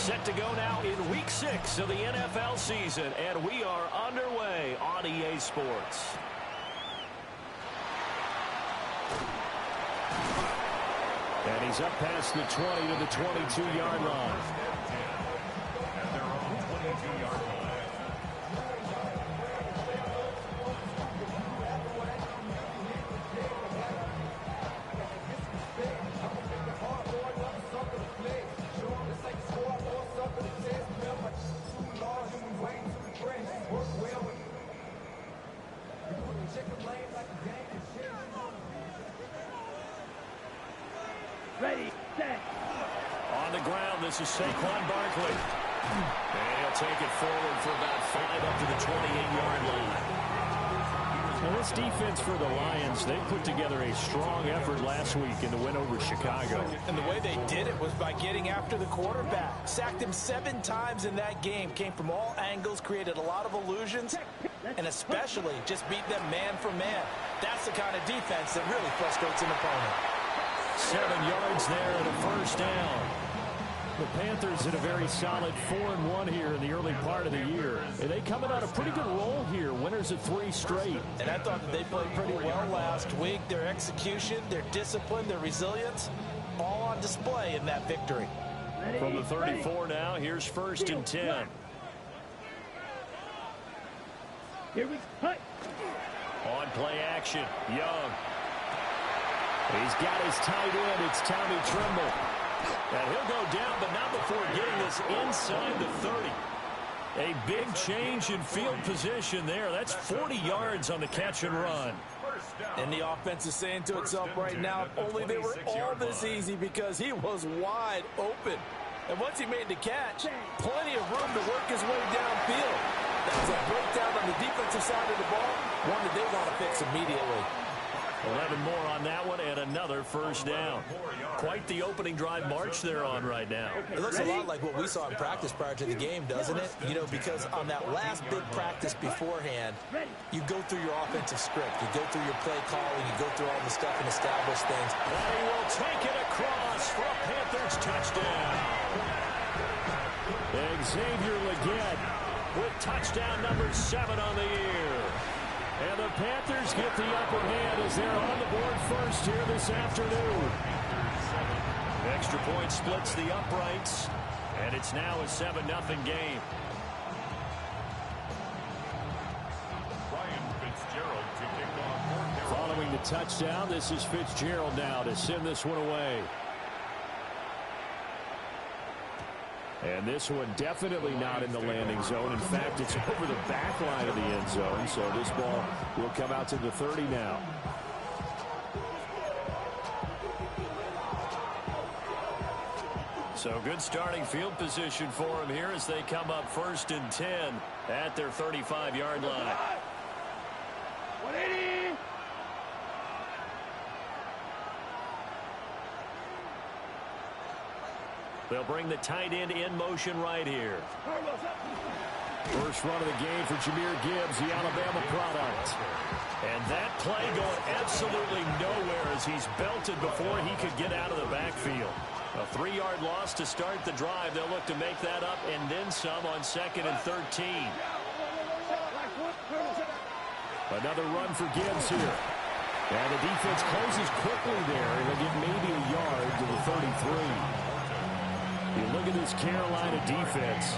Set to go now in Week 6 of the NFL season, and we are underway on EA Sports. And he's up past the 20 to the 22-yard line. At their own 22-yard line. Ready, set. On the ground, this is Saquon Barkley. And he'll take it forward for about 5 up to the 28-yard line. Now, this defense for the Lions, they put together a strong effort last week in the win over Chicago. And the way they did it was by getting after the quarterback. Sacked him 7 times in that game. Came from all angles, created a lot of illusions, and especially just beat them man for man. That's the kind of defense that really frustrates an opponent. 7 yards there and a first down. The Panthers in a very solid 4-1 here in the early part of the year. And they coming on a pretty good roll here. Winners of 3 straight. And I thought that they played pretty well last week. Their execution, their discipline, their resilience, all on display in that victory. From the 34 now, here's 1st and 10. Here we go. On play action, Young. He's got his tight end. It's Tommy Tremble. And he'll go down, but not before getting this inside the 30. A big change in field position there. That's 40 yards on the catch and run. And the offense is saying to itself right now, if only they were all this easy, because he was wide open. And once he made the catch, plenty of room to work his way downfield. That's a breakdown on the defensive side of the ball, one that they want to fix immediately. 11 more on that one and another first down. Quite the opening drive march they're on right now. It looks a lot like what we saw in practice prior to the game, doesn't it? You know, because on that last big practice beforehand, you go through your offensive script. You go through your play calling. You go through all the stuff and establish things. And he will take it across for a Panthers touchdown. Xavier Legette with touchdown number 7 on the year. And the Panthers get the upper hand as they're on the board first here this afternoon. Extra point splits the uprights, and it's now a 7-0 game. Following the touchdown, this is Fitzgerald now to send this one away. And this one definitely not in the landing zone. In fact, it's over the back line of the end zone. So this ball will come out to the 30 now. So good starting field position for them here as they come up 1st and 10 at their 35-yard line. 180. They'll bring the tight end in motion right here. First run of the game for Jahmyr Gibbs, the Alabama product. And that play going absolutely nowhere as he's belted before he could get out of the backfield. A 3-yard loss to start the drive. They'll look to make that up and then some on 2nd and 13. Another run for Gibbs here. And the defense closes quickly there. And they'll get maybe a yard to the 33. You look at this Carolina defense.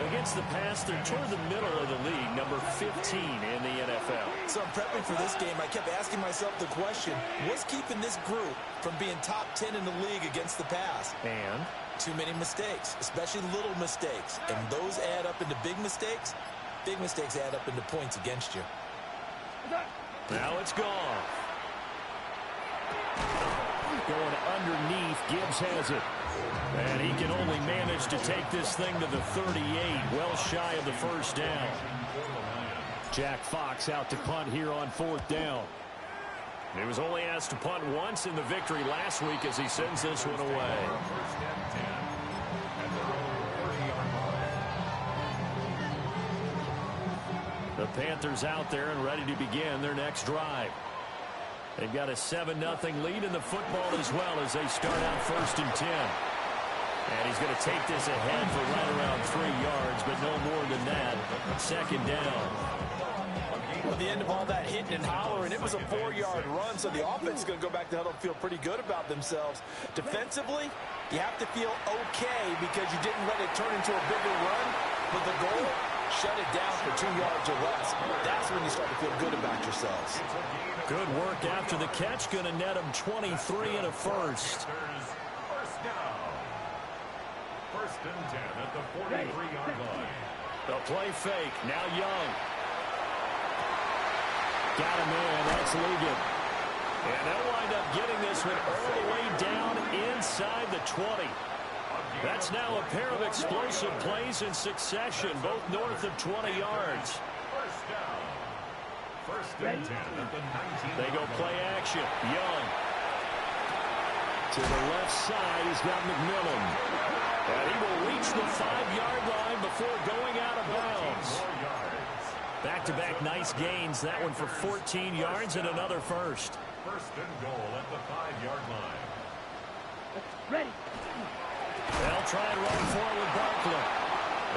Against the pass, they're toward the middle of the league, number 15 in the NFL. So prepping for this game, I kept asking myself the question, what's keeping this group from being top 10 in the league against the pass? And? Too many mistakes, especially little mistakes. And those add up into big mistakes. Big mistakes add up into points against you. Now it's gone. Going underneath, Gibbs has it. And he can only manage to take this thing to the 38, well shy of the first down. Jack Fox out to punt here on 4th down. He was only asked to punt once in the victory last week as he sends this one away. The Panthers out there and ready to begin their next drive. They've got a 7-0 lead in the football as well as they start out 1st and 10. And he's going to take this ahead for right around 3 yards, but no more than that. Second down. At the end of all that hitting and hollering, it was a 4-yard run, so the offense is going to go back to the huddle and feel pretty good about themselves. Defensively, you have to feel okay because you didn't let it turn into a bigger run, but the goal, shut it down for 2 yards or less. That's when you start to feel good about yourselves. Good work after the catch. Going to net him 23 and a first. First and 10 at the 43-yard line. The play fake. Now Young. Got him in. That's Ligon. And they'll wind up getting this one all the way down inside the 20. That's now a pair of explosive plays in succession, both north of 20 yards. First down. First and 10 at the 19. They go play action. Young. To the left side, he's got McMillan. And he will reach the 5-yard line before going out of bounds. Back-to-back nice gains. That one for 14 yards and another first. First and goal at the 5-yard line. Ready. They'll try and run forward Barkley.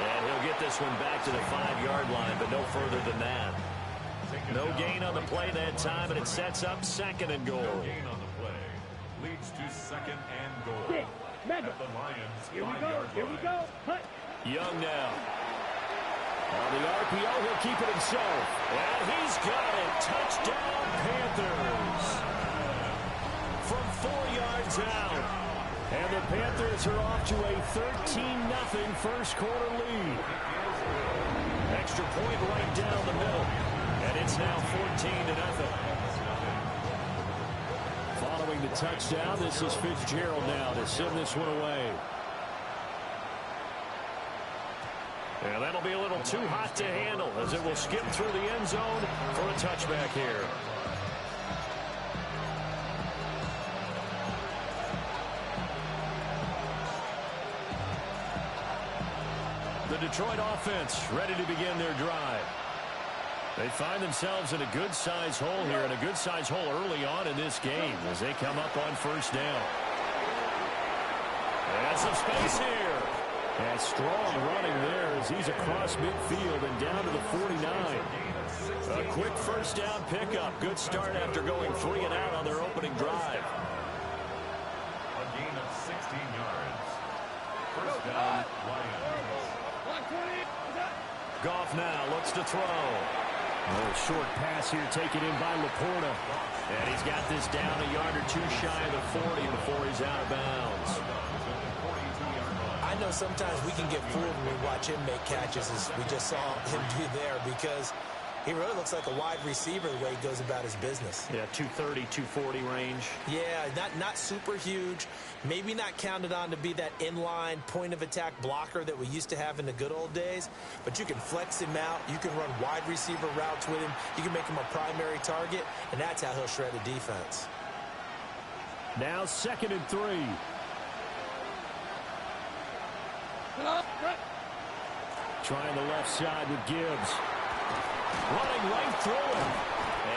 And he'll get this one back to the 5-yard line, but no further than that. No gain on the play that time, and it sets up second and goal. No gain on the play. Leads to second and goal. Six. Mega. At the Lions' Here we 5-yard go. line. Here we go. Hut. Young now. On the RPO, he'll keep it himself. And he's got it. Touchdown, Panthers. From 4 yards out. And the Panthers are off to a 13-0 first quarter lead. Extra point right down the middle. And it's now 14-0. Following the touchdown, this is Fitzgerald now to send this one away. And that'll be a little too hot to handle as it will skip through the end zone for a touchback here. The Detroit offense ready to begin their drive. They find themselves in a good-sized hole here, and a good-sized hole early on in this game as they come up on first down. And some space here. And strong running there as he's across midfield and down to the 49. A quick first down pickup. Good start after going 3 and out on their opening drive. A gain of 16 yards. First down, Lions. Goff now looks to throw. A little short pass here taken in by Laporta. And he's got this down a yard or two shy of the 40 before he's out of bounds. I know sometimes we can get fooled when we watch him make catches, as we just saw him do there, because he really looks like a wide receiver the way he goes about his business. Yeah, 230, 240 range. Yeah, not super huge. Maybe not counted on to be that inline point-of-attack blocker that we used to have in the good old days. But you can flex him out. You can run wide receiver routes with him. You can make him a primary target, and that's how he'll shred a defense. Now 2nd and 3. Trying the left side with Gibbs. Running right through him.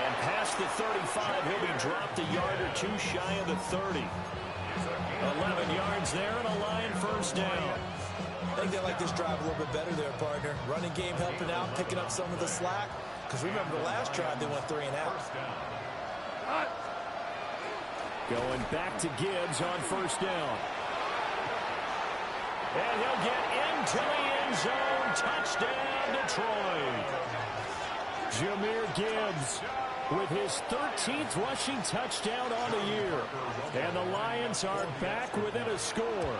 And past the 35, he'll be dropped a yard or two shy of the 30. 11 yards there and a Lion first down. I think they like this drive a little bit better there, partner. Running game helping out, picking up some of the slack. Because remember the last drive, they went 3 and out. Going back to Gibbs on first down. And he'll get into the end zone. Touchdown, Detroit. Jahmyr Gibbs with his 13th rushing touchdown on the year. And the Lions are back within a score.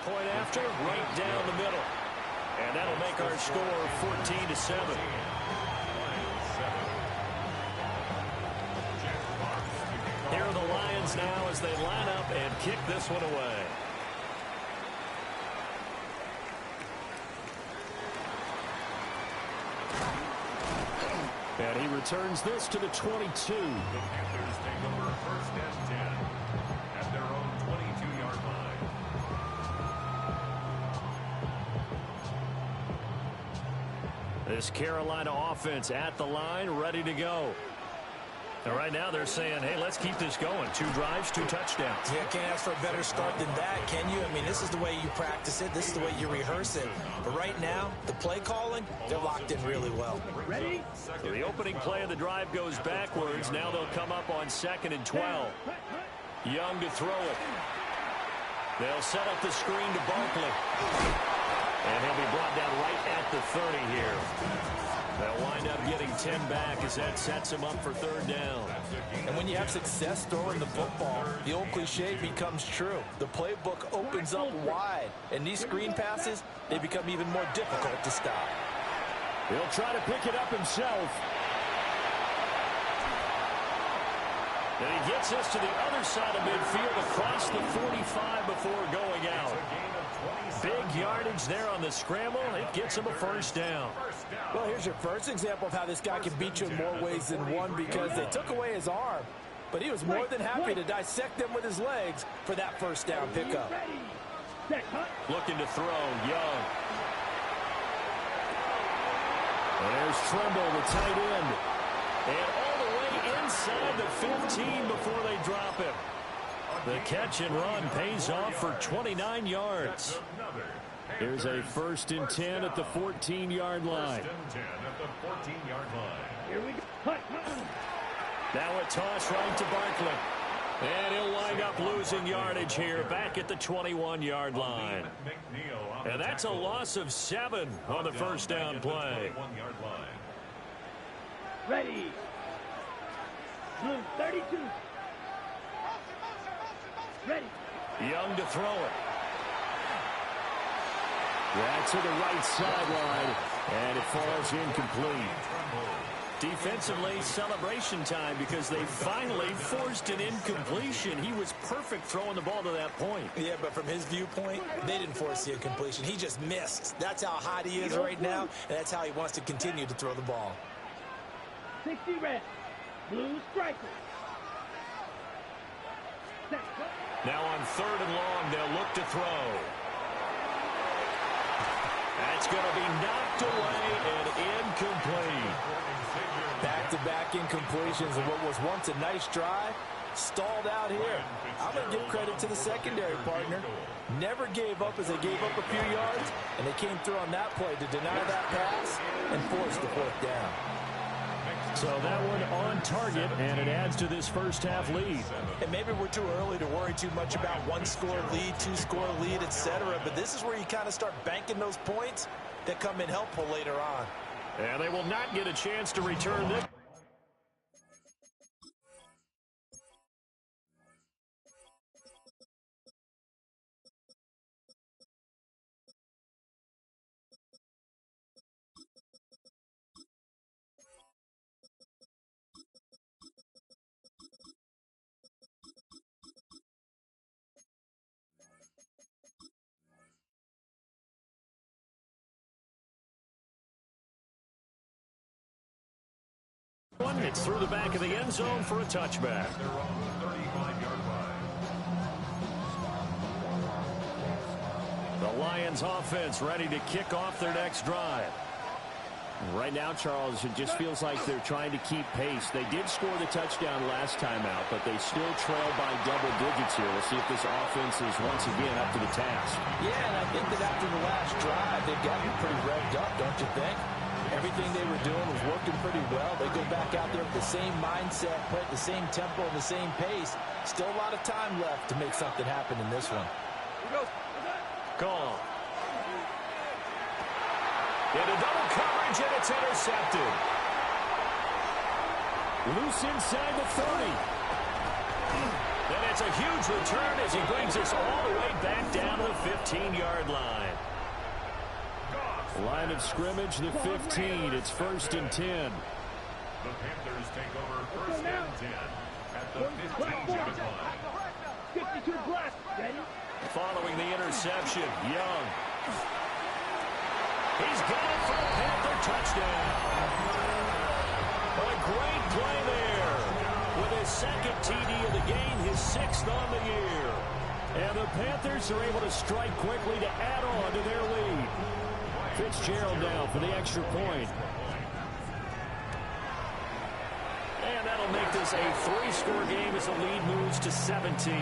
Point after, right down the middle. And that'll make our score 14-7. Here are the Lions now as they line up and kick this one away. And he returns this to the 22. The Panthers take over first and 10 at their own 22-yard line. This Carolina offense at the line, ready to go. And right now they're saying, hey, let's keep this going. 2 drives, 2 touchdowns. Yeah, can't ask for a better start than that, can you? I mean, this is the way you practice it. This is the way you rehearse it. But right now, the play calling, they're locked in really well. Ready? So the opening play of the drive goes backwards. Now they'll come up on 2nd and 12. Young to throw it. They'll set up the screen to Barkley. And he'll be brought down right at the 30 here. They'll wind up getting 10 back as that sets him up for 3rd down. And when you have success throwing the football, the old cliche becomes true. The playbook opens up wide. And these screen passes, they become even more difficult to stop. He'll try to pick it up himself. And he gets us to the other side of midfield across the 45 before going out. Big yardage there on the scramble. It gets him a 1st down. Well, here's your first example of how this guy can beat you in more ways than one, because they took away his arm, but he was more than happy to dissect them with his legs for that 1st down pickup. Looking to throw, Young. There's Trimble, the tight end. And all the way inside the 15 before they drop him. The catch and run pays off for 29 yards. Here's a 1st and 10 at the 14-yard line. Here we go. Now a toss right to Barkley. And he'll wind up losing yardage here back at the 21-yard line. And that's a loss of 7 on the 1st down play. Ready. Blue 32. Ready. Young to throw it. That's to the right sideline, and it falls incomplete. Defensively, celebration time because they finally forced an incompletion. He was perfect throwing the ball to that point. Yeah, but from his viewpoint, they didn't force the incompletion. He just missed. That's how hot he is right now, and that's how he wants to continue to throw the ball. 60 red. Blue striker. Now on 3rd and long, they'll look to throw. That's going to be knocked away and incomplete. Back-to-back incompletions of what was once a nice drive, stalled out here. I'm going to give credit to the secondary partner. Never gave up as they gave up a few yards, and they came through on that play to deny that pass and force the 4th down. So that one on target, and it adds to this 1st half lead. And maybe we're too early to worry too much about 1-score lead, 2-score lead, etc. But this is where you kind of start banking those points that come in helpful later on. And they will not get a chance to return this. It's through the back of the end zone for a touchback. The Lions offense ready to kick off their next drive. Right now, Charles, it just feels like they're trying to keep pace. They did score the touchdown last time out, but they still trail by double digits here. We'll see if this offense is once again up to the task. Yeah, and I think that after the last drive, they've gotten pretty revved up, don't you think? Everything they were doing was working pretty well. They go back out there with the same mindset, play at the same tempo and the same pace. Still a lot of time left to make something happen in this one. Call. Into double coverage, and it's intercepted. Loose inside the 30. And it's a huge return as he brings us all the way back down to the 15-yard line. Line of scrimmage, the 15. It's 1st and 10. The Panthers take over 1st and 10 at the 15-yard line. 52 black. Ready? Following the interception, Young. He's got it for a Panther touchdown. A great play there. With his 2nd TD of the game, his 6th on the year. And the Panthers are able to strike quickly to add on to their lead. Fitzgerald now for the extra point. And that'll they'll make this a 3-score game as the lead moves to 17. Score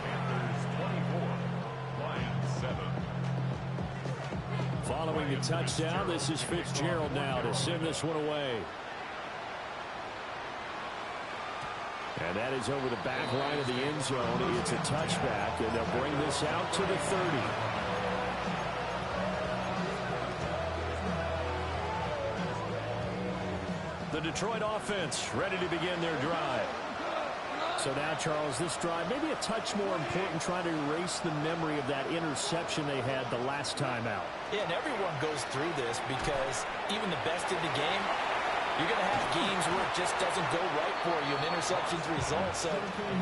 Panthers 24, Lions 7. Following the touchdown, this is Fitzgerald now to send this one away. And that is over the back line of the end zone. It's a touchback, and they'll bring this out to the 30. The Detroit offense ready to begin their drive. So now, Charles, this drive maybe a touch more important, trying to erase the memory of that interception they had the last time out. Yeah, and everyone goes through this because even the best in the game, you're going to have games where it just doesn't go right for you, and interceptions result. So,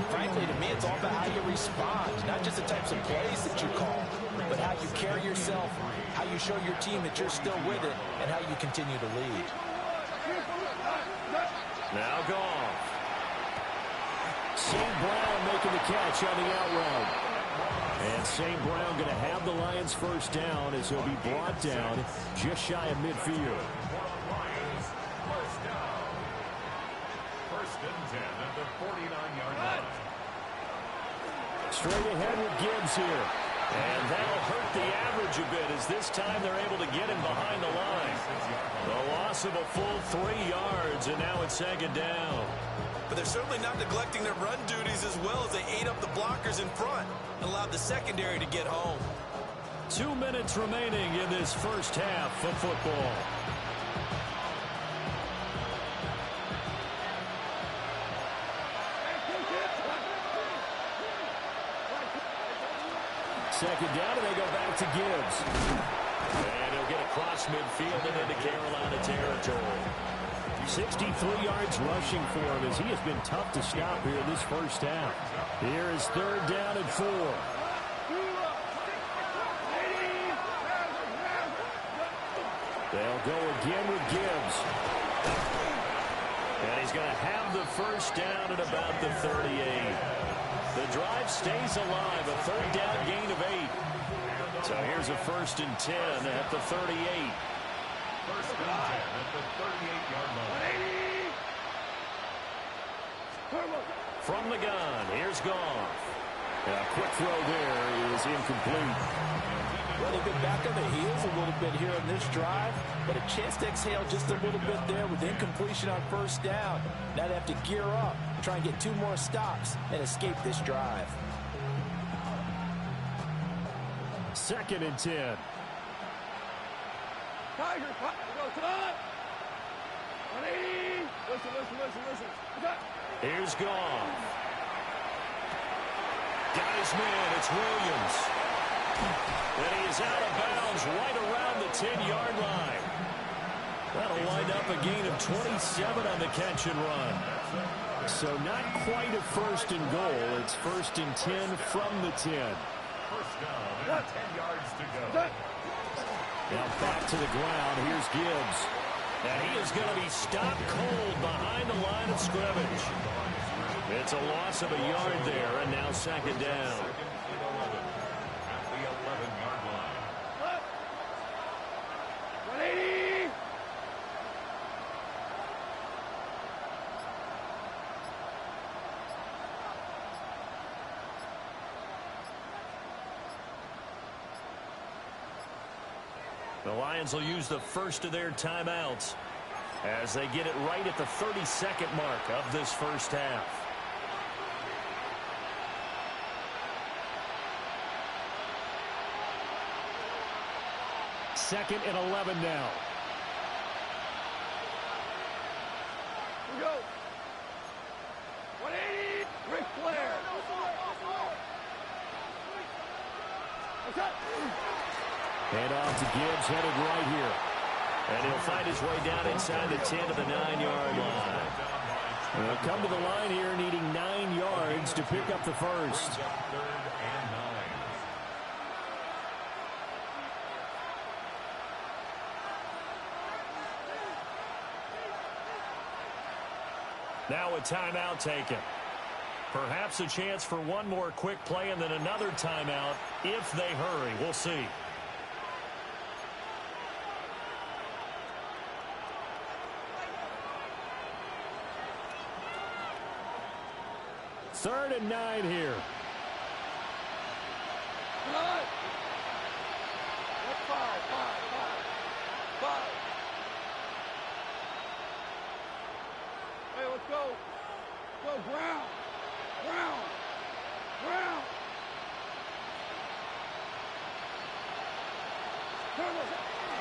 frankly, to me, it's all about how you respond, not just the types of plays that you call, but how you carry yourself, how you show your team that you're still with it, and how you continue to lead. Now Goff. St. Brown making the catch on the out route. And St. Brown going to have the Lions first down as he'll be brought down just shy of midfield. First and 10 at the 49-yard line. Straight ahead with Gibbs here. And that'll hurt the average a bit as this time they're able to get him behind the line. The loss of a full 3 yards, and now it's second down. But they're certainly not neglecting their run duties as well as they ate up the blockers in front and allowed the secondary to get home. 2 minutes remaining in this first half of football. Second down, and they go back to Gibbs. And he'll get across midfield and into Carolina territory. 63 yards rushing for him as he has been tough to stop here in this first half. Here is third down and 4. They'll go again with Gibbs. And he's going to have the first down at about the 38. The drive stays alive, a third down gain of 8. So here's a first and 10 at the 38. First and 10 at the 38-yard line. From the gun, here's Goff. A quick throw there is incomplete. Well, they've been back on the heels a little bit here in this drive, but a chance to exhale just a little bit there with incompletion on first down. Now they have to gear up, try and get 2 more stops, and escape this drive. Second and 10. Tiger, go, come 180. Listen. Here's Goff. Got his man, it's Williams. And he is out of bounds right around the 10-yard line. That'll wind up a gain of 27 on the catch and run. So not quite a first and goal. It's first and 10 from the 10. First down and 10 yards to go. Now back to the ground. Here's Gibbs. And he is going to be stopped cold behind the line of scrimmage. It's a loss of a yard there, and now second down. At the 11-yard line. 180. The Lions will use the first of their timeouts as they get it right at the 32nd mark of this first half. Second and 11 now. Here we go. 180. Ric Flair. Hand off to Gibbs, headed right here. And he'll find his way down inside the 10 to the 9-yard line. They'll come to the line here needing 9 yards to pick up the first. Third and 9. Now a timeout taken. Perhaps a chance for one more quick play and then another timeout if they hurry. We'll see. 3rd and 9 here. Good. That's 5. Hey, let's go. Go, ground.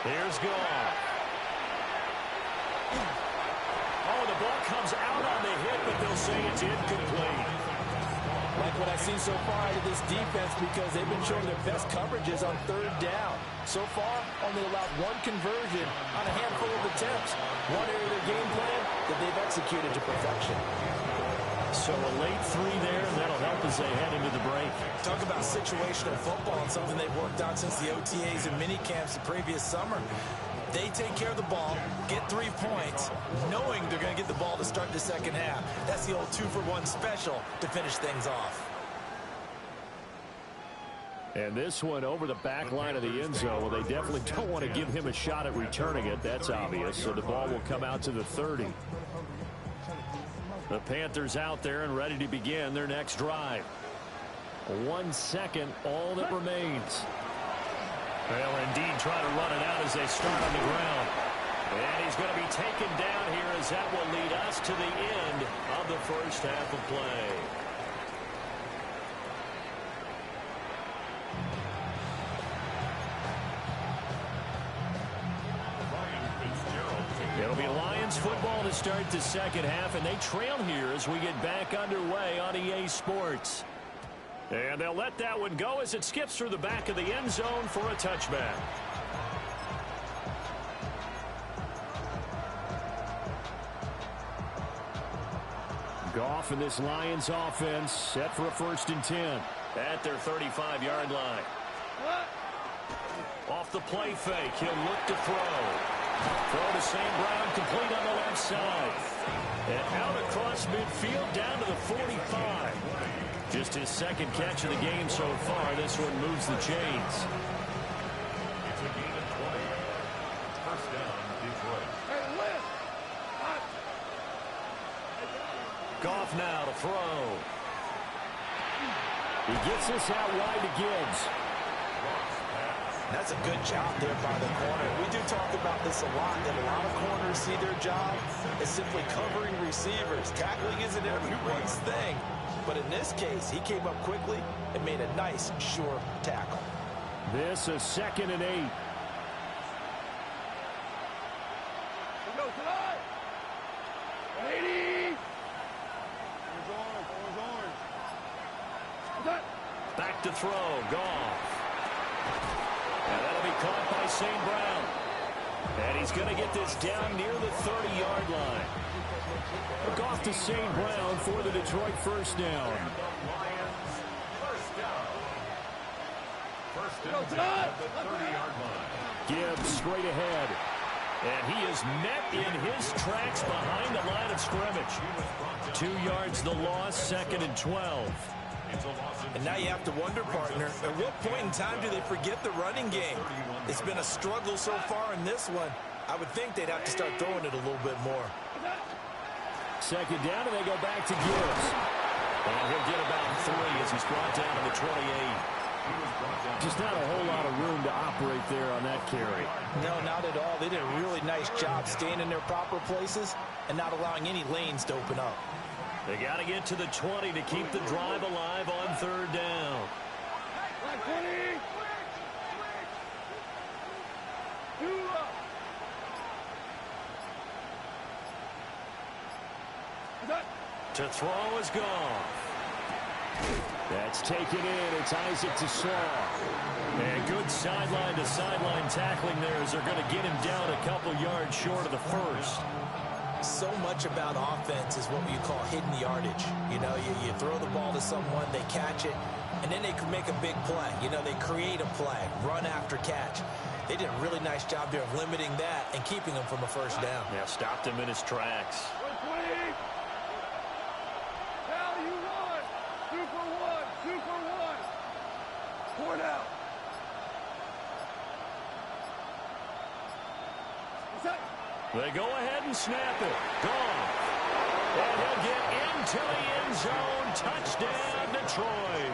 Here's Goff. Oh, the ball comes out on the hit, but they'll say it's incomplete. Like what I've seen so far out of this defense, because they've been showing their best coverages on 3rd down. So far, only allowed 1 conversion on a handful of attempts. One area of their game plan that they've executed to perfection. So a late 3 there, and that'll help as they head into the break. Talk about situational football and something they've worked on since the OTAs and mini camps the previous summer. They take care of the ball, get 3 points, knowing they're going to get the ball to start the second half. That's the old 2-for-1 special to finish things off. And this one over the back line of the end zone. Well, they definitely don't want to give him a shot at returning it. That's obvious. So the ball will come out to the 30. The Panthers out there and ready to begin their next drive. 1 second, all that remains. They'll indeed try to run it out as they start on the ground. And he's going to be taken down here as that will lead us to the end of the first half of play. It'll be Lions football to start the second half, and they trail here as we get back underway on EA Sports. And they'll let that one go as it skips through the back of the end zone for a touchback. Goff and this Lions offense set for a 1st and 10 at their 35-yard line. Off the play fake, he'll look to throw. Throw to St. Brown, complete on the left side. And out across midfield down to the 45. Just his 2nd catch of the game so far. This one moves the chains. It's a gain of 20. First down, Detroit. Goff now to throw. He gets this out wide to Gibbs. That's a good job there by the corner. We do talk about this a lot, that a lot of corners see their job as simply covering receivers. Tackling isn't everyone's thing. But in this case, he came up quickly and made a nice, sure tackle. This is 2nd and 8. Go tonight. 80. Back to throw. Goff. And that'll be caught by St. Brown. And he's going to get this down near the 30-yard line. Goff to St. Brown for the Detroit first down. First down at the 30-yard line. Gibbs straight ahead. And he is met in his tracks behind the line of scrimmage. 2 yards the loss, 2nd and 12. And now you have to wonder, partner, at what point in time do they forget the running game? It's been a struggle so far in this one. I would think they'd have to start throwing it a little bit more. 2nd down, and they go back to Gibbs. And he'll get about 3 as he's brought down to the 28. Just not a whole lot of room to operate there on that carry. No, not at all. They did a really nice job staying in their proper places and not allowing any lanes to open up. They got to get to the 20 to keep the drive alive on 3rd down. 20. To throw is gone. That's taken in. It's Isaac to Saw. And good sideline-to-sideline tackling there as they're going to get him down a couple yards short of the first. So much about offense is what you call hidden yardage. You know, you throw the ball to someone, they catch it, and then they can make a big play. You know, they create a play, run after catch. They did a really nice job there of limiting that and keeping him from a first down. Yeah, stopped him in his tracks. 20. Cal, you won. 2 for 1. 2 for 1. Poured out. They go ahead and snap it. Gone. And he'll get into the end zone. Touchdown, Detroit.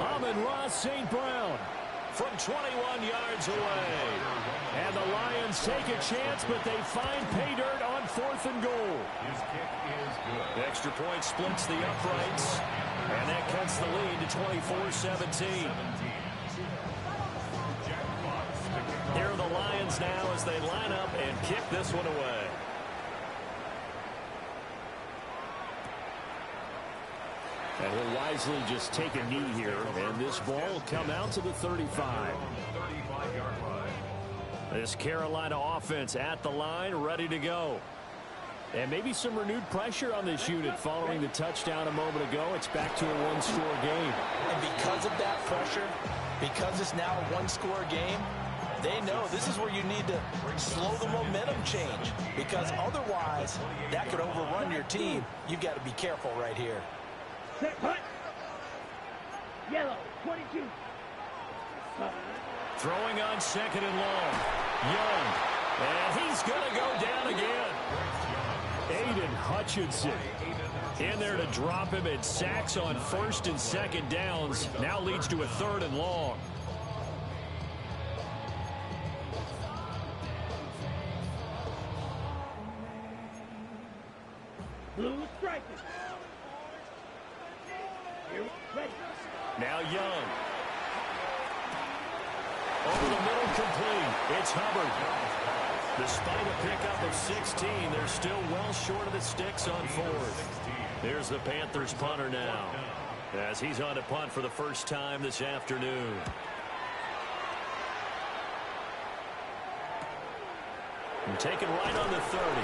Amon-Ra St. Brown from 21 yards away. And the Lions take a chance, but they find pay dirt on 4th and goal. His kick is good. The extra point splits the uprights, and that cuts the lead to 24-17. Here are the Lions now as they line up and kick this one away. And he'll wisely just take a knee here, and this ball will come out to the 35. This Carolina offense at the line, ready to go. And maybe some renewed pressure on this unit following the touchdown a moment ago. It's back to a one-score game. And because of that pressure, because it's now a one-score game, they know this is where you need to slow the momentum change, because otherwise that could overrun your team. You've got to be careful right here. Set, punt. Yellow, 22. Throwing on 2nd and long. Young. And he's going to go down again. Aiden Hutchinson in there to drop him, and sacks on 1st and 2nd downs. Now leads to a 3rd and long. Blue striking. Now Young. Over the middle, complete. It's Hubbard. Despite a pickup of 16, they're still well short of the sticks on 4th. Here's the Panthers punter now, as he's on to punt for the first time this afternoon. And taken right on the 30.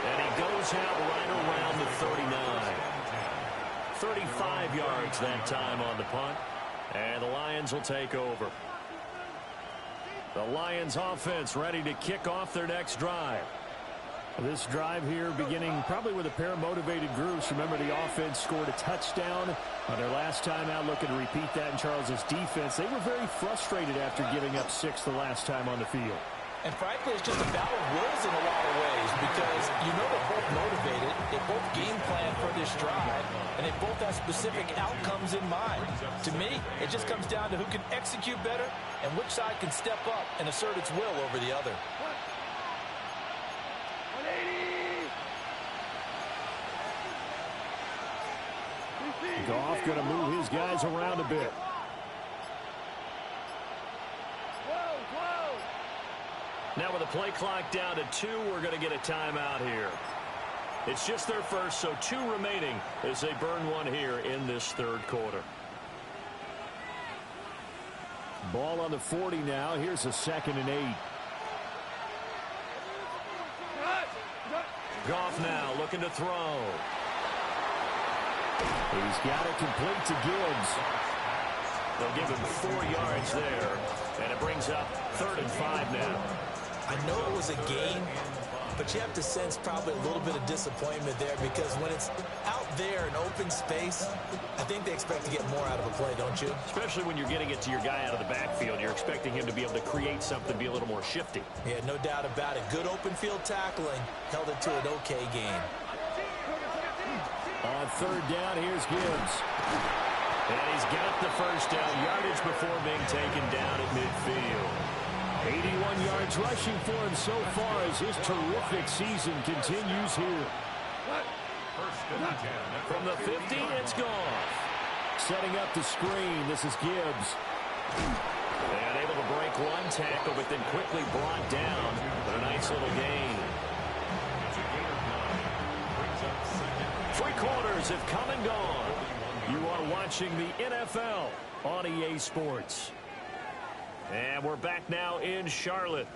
And he goes out right around the 39. 35 yards that time on the punt. And the Lions will take over. The Lions offense ready to kick off their next drive. This drive here beginning probably with a pair of motivated groups. Remember, the offense scored a touchdown on their last time out, looking to repeat that in Charles's defense. They were very frustrated after giving up 6 the last time on the field. And frankly, it's just a battle of wills in a lot of ways, because you know they're both motivated, they both game plan for this drive, and they both have specific outcomes in mind. To me, it just comes down to who can execute better and which side can step up and assert its will over the other. 180. Goff going to move his guys around a bit. Now with the play clock down to 2, we're going to get a timeout here. It's just their first, so 2 remaining as they burn one here in this 3rd quarter. Ball on the 40 now. Here's a 2nd and 8. Goff now looking to throw. He's got it complete to Gibbs. They'll give him 4 yards there, and it brings up 3rd and 5 now. I know it was a game, but you have to sense probably a little bit of disappointment there, because when it's out there in open space, I think they expect to get more out of a play, don't you? Especially when you're getting it to your guy out of the backfield. You're expecting him to be able to create something, be a little more shifty. Yeah, no doubt about it. Good open field tackling held it to an okay game. On 3rd down, here's Gibbs. And he's got the first down, yardage before being taken down at midfield. 81 yards rushing for him so far as his terrific season continues here. From the 50, it's Goff. Setting up the screen, this is Gibbs. And able to break one tackle, but then quickly brought down. But a nice little gain. 3 quarters have come and gone. You are watching the NFL on EA Sports. And we're back now in Charlotte.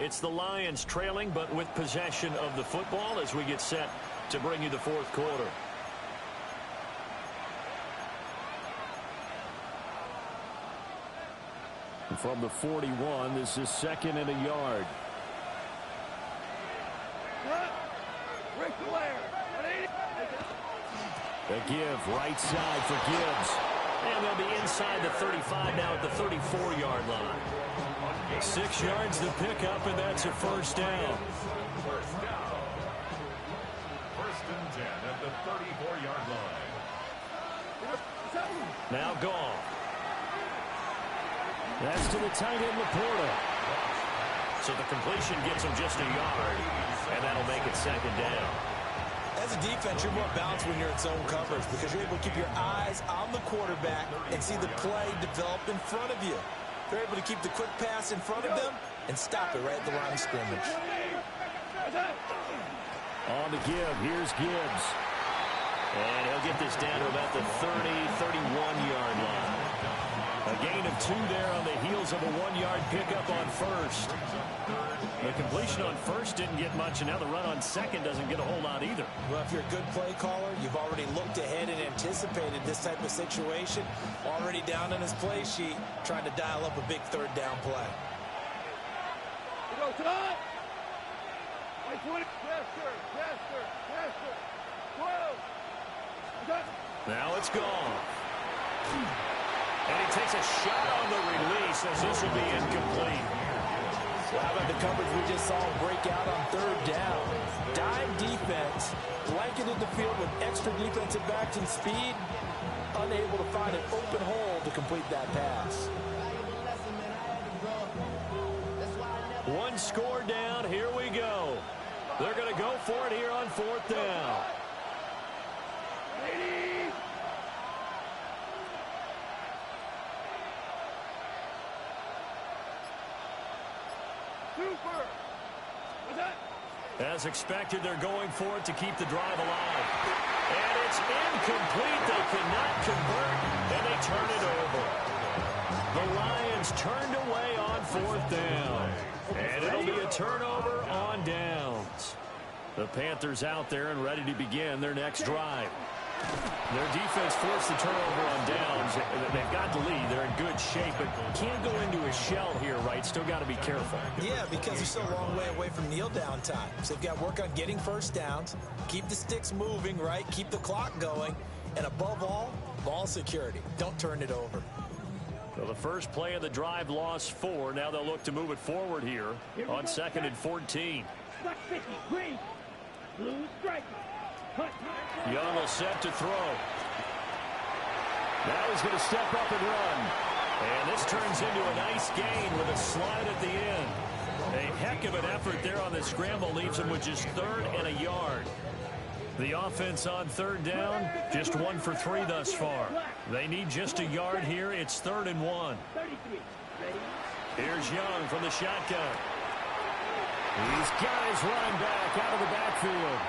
It's the Lions trailing, but with possession of the football as we get set to bring you the 4th quarter. From the 41, this is 2nd and a yard. The give right side for Gibbs. And they'll be inside the 35 now at the 34-yard line. 6 yards to pick up, and that's a first down. 34-yard line. Now gone. That's to the tight end, Laporta. So the completion gets him just a yard, and that'll make it second down. As a defense, you're more balanced when you're in zone coverage because you're able to keep your eyes on the quarterback and see the play develop in front of you. You're able to keep the quick pass in front of them and stop it right at the line of scrimmage. On the give, here's Gibbs. And he'll get this down to about the 31-yard line. A gain of 2 there on the heels of a 1-yard pickup on first. The completion on first didn't get much, and now the run on second doesn't get a whole lot either. Well, if you're a good play caller, you've already looked ahead and anticipated this type of situation. Already down on his play sheet, trying to dial up a big third down play. Go, Todd! Yes, sir. Yes, sir. Yes, sir. 12. Now it's gone. And he takes a shot on the release as this will be incomplete. Well, how about the coverage we just saw break out on third down? Dime defense, blanketed the field with extra defensive backs and speed, unable to find an open hole to complete that pass. One score down, here we go. They're going to go for it here on fourth down. As expected, they're going for it to keep the drive alive. And it's incomplete. They cannot convert, and they turn it over. The Lions turned away on fourth down. And it'll be a turnover on downs. The Panthers out there and ready to begin their next drive. Their defense forced the turnover on downs. They've got the lead. They're in good shape, but can't go into a shell here, right? Still got to be careful. Yeah, because they're still a long way away from kneel down time. So they've got to work on getting first downs, keep the sticks moving, right? Keep the clock going, and above all, ball security. Don't turn it over. So the first play of the drive lost 4. Now they'll look to move it forward here on 2nd and 14. Green, blue stripe. Young will set to throw. Now he's going to step up and run. And this turns into a nice gain with a slide at the end. A heck of an effort there on the scramble leaves him with just 3rd and a yard. The offense on 3rd down, just 1 for 3 thus far. They need just a yard here. It's 3rd and 1. Here's Young from the shotgun. He's got his running back out of the backfield.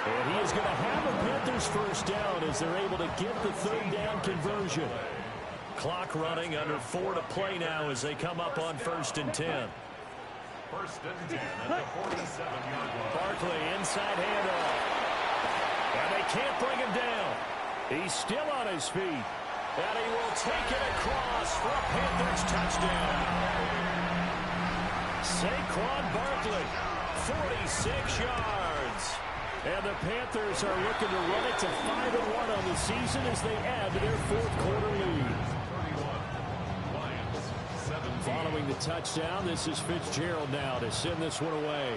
And he is going to have a Panthers first down as they're able to get the 3rd down conversion. Clock running under 4 to play now as they come up on 1st and 10. 1st and 10 at the 47-yard line. Barkley inside handoff. And they can't bring him down. He's still on his feet. And he will take it across for a Panthers touchdown. Saquon Barkley, 46 yards. And the Panthers are looking to run it to 5-1 on the season as they add to their 4th quarter lead. Following the touchdown, this is Fitzgerald now to send this one away.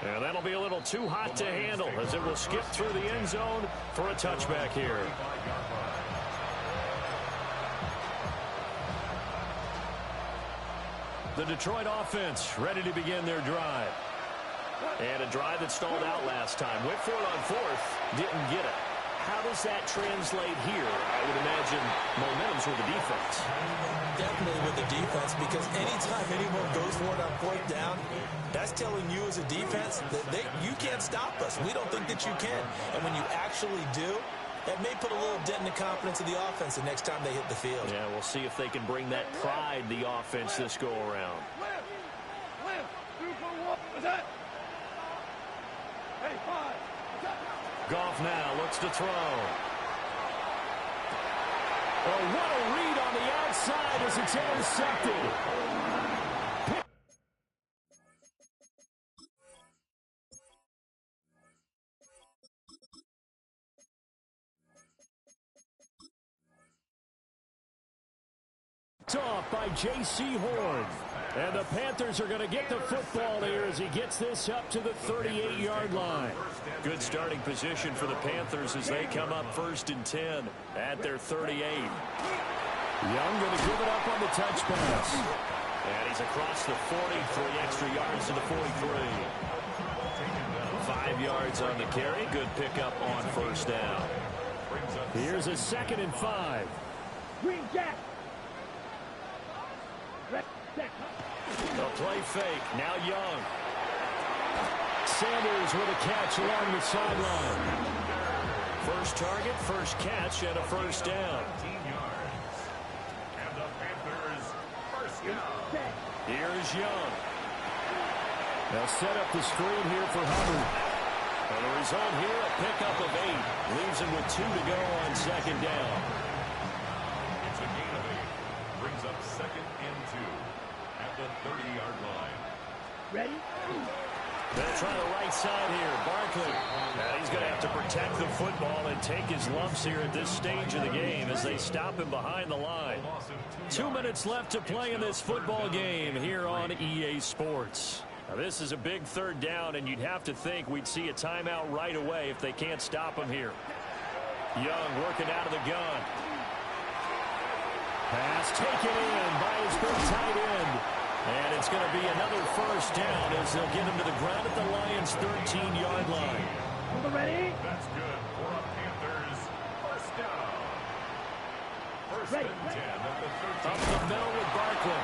And that'll be a little too hot to handle as it will skip through the end zone for a touchback here. The Detroit offense ready to begin their drive. And a drive that stalled out last time. Went for it on 4th, didn't get it. How does that translate here? I would imagine momentum's with the defense. Definitely with the defense, because anytime anyone goes for it on 4th down, that's telling you as a defense that you can't stop us. We don't think that you can. And when you actually do, that may put a little dent in the confidence of the offense the next time they hit the field. Yeah, we'll see if they can bring that pride, the offense, this go-around. Goff now looks to throw. Oh, what a read on the outside as it's intercepted. Off by J.C. Horn. And the Panthers are going to get the football here as he gets this up to the 38-yard line. Good starting position for the Panthers as they come up 1st and 10 at their 38. Young going to give it up on the touch pass. And he's across the 40, 3 extra yards to the 43. 5 yards on the carry. Good pickup on 1st down. Here's a 2nd and 5. Green Jack. The play fake. Now Young. Sanders with a catch along the sideline. First target, first catch, and a 1st down. And the Panthers first down. Here's Young. They'll set up the screen here for Hubbard. And the result here, a pickup of 8. Leaves him with 2 to go on 2nd down. It's a gain of 8. Brings up 2nd and 2 at the 30-yard line. Ready? They'll try the right side here. Barkley. Now he's going to have to protect the football and take his lumps here at this stage of the game as they stop him behind the line. 2 minutes left to play in this football game here on EA Sports. Now this is a big 3rd down, and you'd have to think we'd see a timeout right away if they can't stop him here. Young working out of the gun. Pass taken in by his big tight end. And it's going to be another 1st down as they'll get him to the ground at the Lions' 13-yard line. Ready? That's good for a Panthers first down. First Ready. and 10 at the 13. Up the middle with Barkley.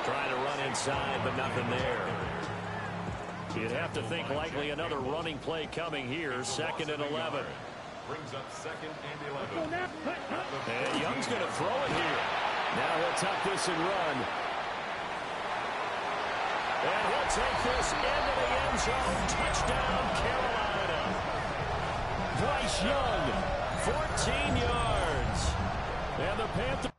Trying to run inside, but nothing there. You'd have to think likely another running play coming here. 2nd and 11. Brings up 2nd and 11. And Young's going to throw it here. Now he'll tuck this and run. And he'll take this into the end zone. Touchdown, Carolina. Bryce Young, 14 yards. And the Panthers